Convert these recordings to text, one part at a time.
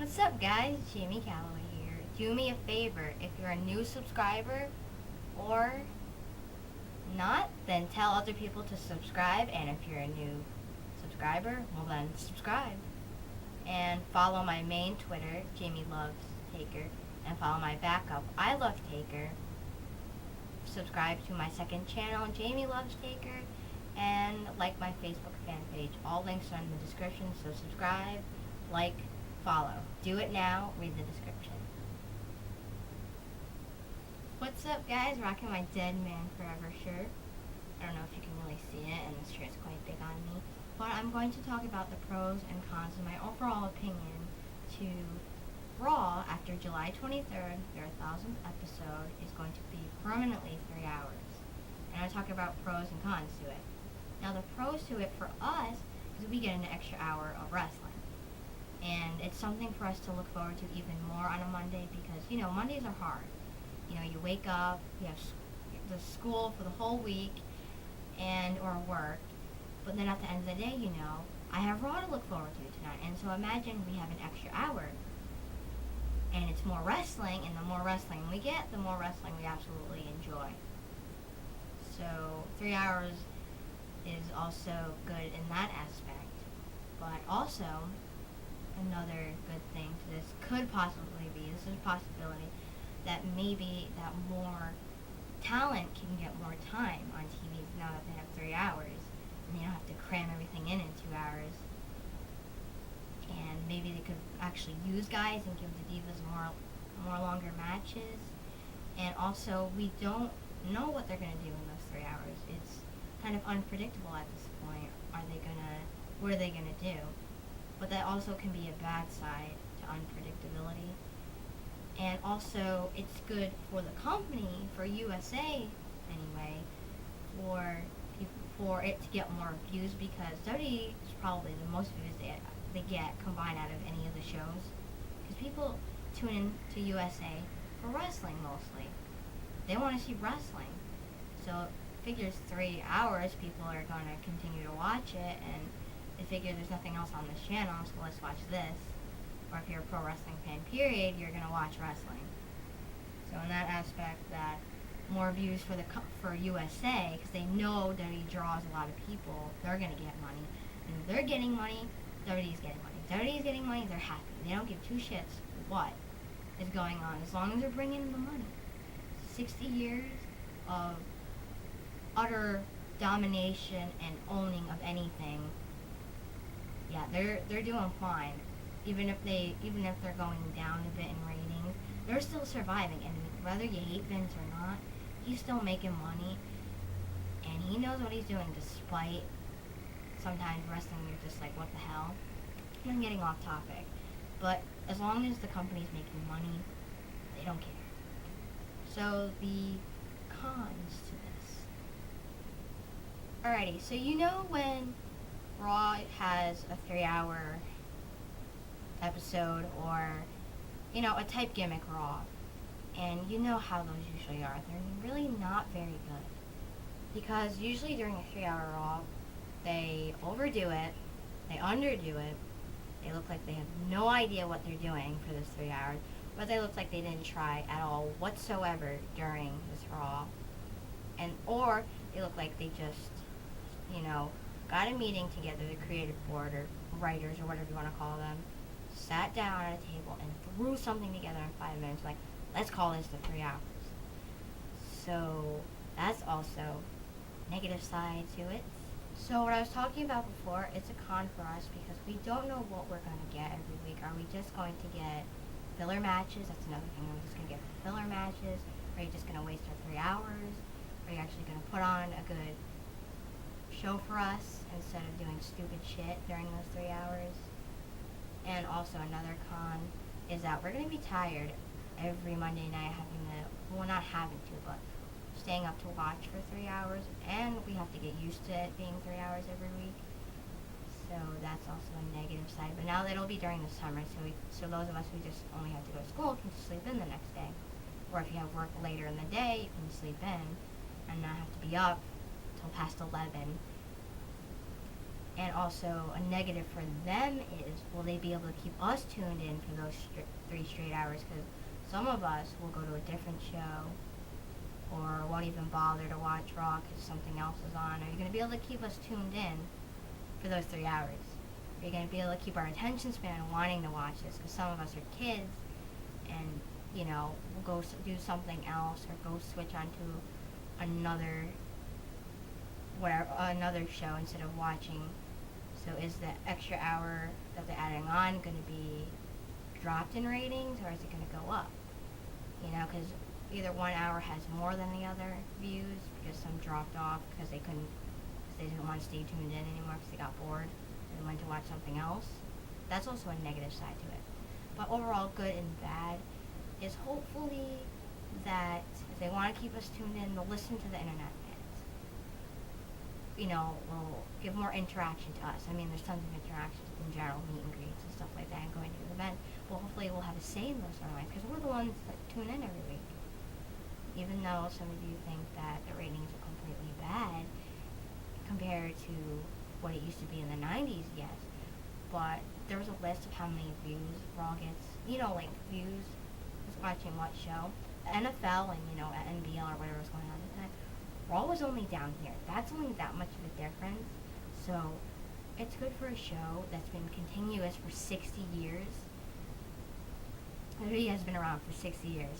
What's up, guys? Jamie Calloway here. Do me a favor. If you're a new subscriber or not, then tell other people to subscribe. And if you're a new subscriber, well, then subscribe. And follow my main Twitter, Jamie Loves Taker. And follow my backup, I Love Taker. Subscribe to my second channel, Jamie Loves Taker. And like my Facebook fan page. All links are in the description, so subscribe, like, follow. Do it now, read the description. What's up, guys? Rocking my Dead Man Forever shirt. I don't know if you can really see it, and this shirt's quite big on me. But I'm going to talk about the pros and cons of my overall opinion to Raw after July 23rd, their 1000th episode, is going to be permanently 3 hours. And I'll talk about pros and cons to it. Now, the pros to it for us is we get an extra hour of wrestling. And it's something for us to look forward to even more on a Monday because, Mondays are hard. You wake up, you have the school for the whole week or work. But then at the end of the day, I have Raw to look forward to tonight. And so imagine we have an extra hour. And it's more wrestling, and the more wrestling we get, the more wrestling we absolutely enjoy. So 3 hours is also good in that aspect. But also, another good thing to this could possibly be, this is a possibility, that maybe that more talent can get more time on TV now that they have 3 hours. And they don't have to cram everything in 2 hours. And maybe they could actually use guys and give the divas more longer matches. And also, we don't know what they're going to do in those 3 hours. It's kind of unpredictable at this point. What are they going to do? But that also can be a bad side to unpredictability. And also, it's good for the company, for USA anyway, for it to get more views because WWE is probably the most views they get combined out of any of the shows. Because people tune in to USA for wrestling mostly. They want to see wrestling. So figures 3 hours, people are going to continue to watch it, and they figure there's nothing else on this channel, so let's watch this. Or if you're a pro wrestling fan, period, you're going to watch wrestling. So in that aspect, that more views for USA, because they know WWE draws a lot of people, they're going to get money. And if they're getting money, WWE's getting money. If WWE's getting money, they're happy. They don't give two shits what is going on, as long as they're bringing in the money. 60 years of utter domination and owning of anything. Yeah, they're doing fine. Even if they're going down a bit in ratings, they're still surviving. And whether you hate Vince or not, he's still making money, and he knows what he's doing. Despite sometimes wrestling, you're just like, what the hell? I'm getting off topic, but as long as the company's making money, they don't care. So the cons to this. Alrighty, so when Raw has a 3-hour episode or, a type gimmick Raw, and you know how those usually are. They're really not very good. Because usually during a 3-hour Raw, they overdo it, they underdo it, they look like they have no idea what they're doing for this 3 hours, but they look like they didn't try at all whatsoever during this Raw. Or they look like they just, got a meeting together, the creative board or writers or whatever you want to call them, sat down at a table and threw something together in 5 minutes, like, let's call this the 3 hours. So that's also negative side to it. So what I was talking about before, it's a con for us because we don't know what we're going to get every week. Are we just going to get filler matches? That's another thing. Are we just going to get filler matches? Are you just going to waste our 3 hours? Are you actually going to put on a good show for us instead of doing stupid shit during those 3 hours? And also another con is that we're going to be tired every Monday night but staying up to watch for 3 hours, and we have to get used to it being 3 hours every week. So that's also a negative side. But now that it'll be during the summer, so those of us who just only have to go to school can just sleep in the next day. Or if you have work later in the day, you can sleep in and not have to be up till past 11. And also, a negative for them is, will they be able to keep us tuned in for those 3 straight hours? Because some of us will go to a different show or won't even bother to watch Raw because something else is on. Are you going to be able to keep us tuned in for those 3 hours? Are you going to be able to keep our attention span wanting to watch this? Because some of us are kids and, we'll go do something else or go switch onto another show instead of watching. So is the extra hour that they're adding on going to be dropped in ratings, or is it going to go up? Because either one hour has more than the other views because some dropped off because they didn't want to stay tuned in anymore because they got bored and went to watch something else. That's also a negative side to it. But overall, good and bad is hopefully that if they want to keep us tuned in, they'll listen to the internet fans. Will give more interaction to us. I mean, there's tons of interactions in general, meet and greets and stuff like that, and going to an event. But hopefully we'll have a say in those storylines because we're the ones that tune in every week. Even though some of you think that the ratings are completely bad compared to what it used to be in the 90s, yes. But there was a list of how many views Raw gets. Views was watching what show. NFL and, at NBL or whatever was going on at the time. Raw was only down here. That's only that much of a difference. So it's good for a show that's been continuous for 60 years. It really has been around for 60 years.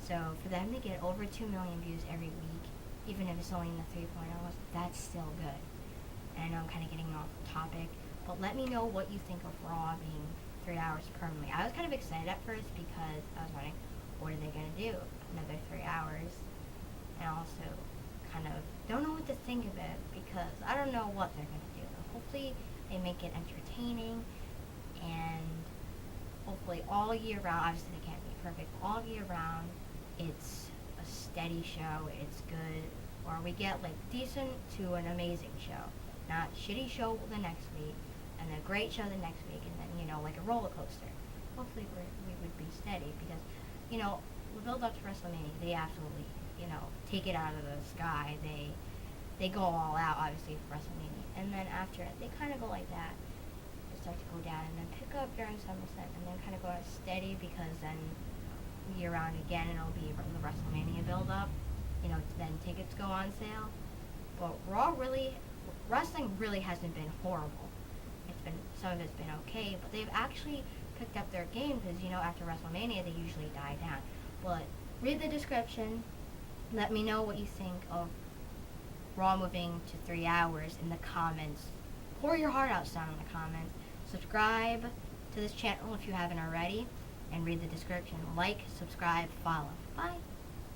So for them to get over 2 million views every week, even if it's only in the 3.0s, that's still good. And I know I'm kind of getting off topic, but let me know what you think of Raw being 3 hours permanently. I was kind of excited at first because I was wondering, what are they going to do? Another 3 hours? And also kind of don't know what to think of it because I don't know what they're going to do. Hopefully they make it entertaining and hopefully all year round, obviously they can't be perfect, all year round it's a steady show, it's good, or we get decent to an amazing show. Not shitty show the next week and a great show the next week and then, like a roller coaster. Hopefully we would be steady because, the build up to WrestleMania, they absolutely take it out of the sky. They go all out, obviously, for WrestleMania. And then after it, they kind of go like that. They start to go down and then pick up during SummerSlam and then kind of go out steady because then year round again, it'll be the WrestleMania build-up. Then tickets go on sale. But wrestling really hasn't been horrible. Some of it's been okay, but they've actually picked up their game because, after WrestleMania, they usually die down. But read the description. Let me know what you think of Raw moving to 3 hours in the comments. Pour your heart out down in the comments. Subscribe to this channel if you haven't already. And read the description. Like, subscribe, follow. Bye.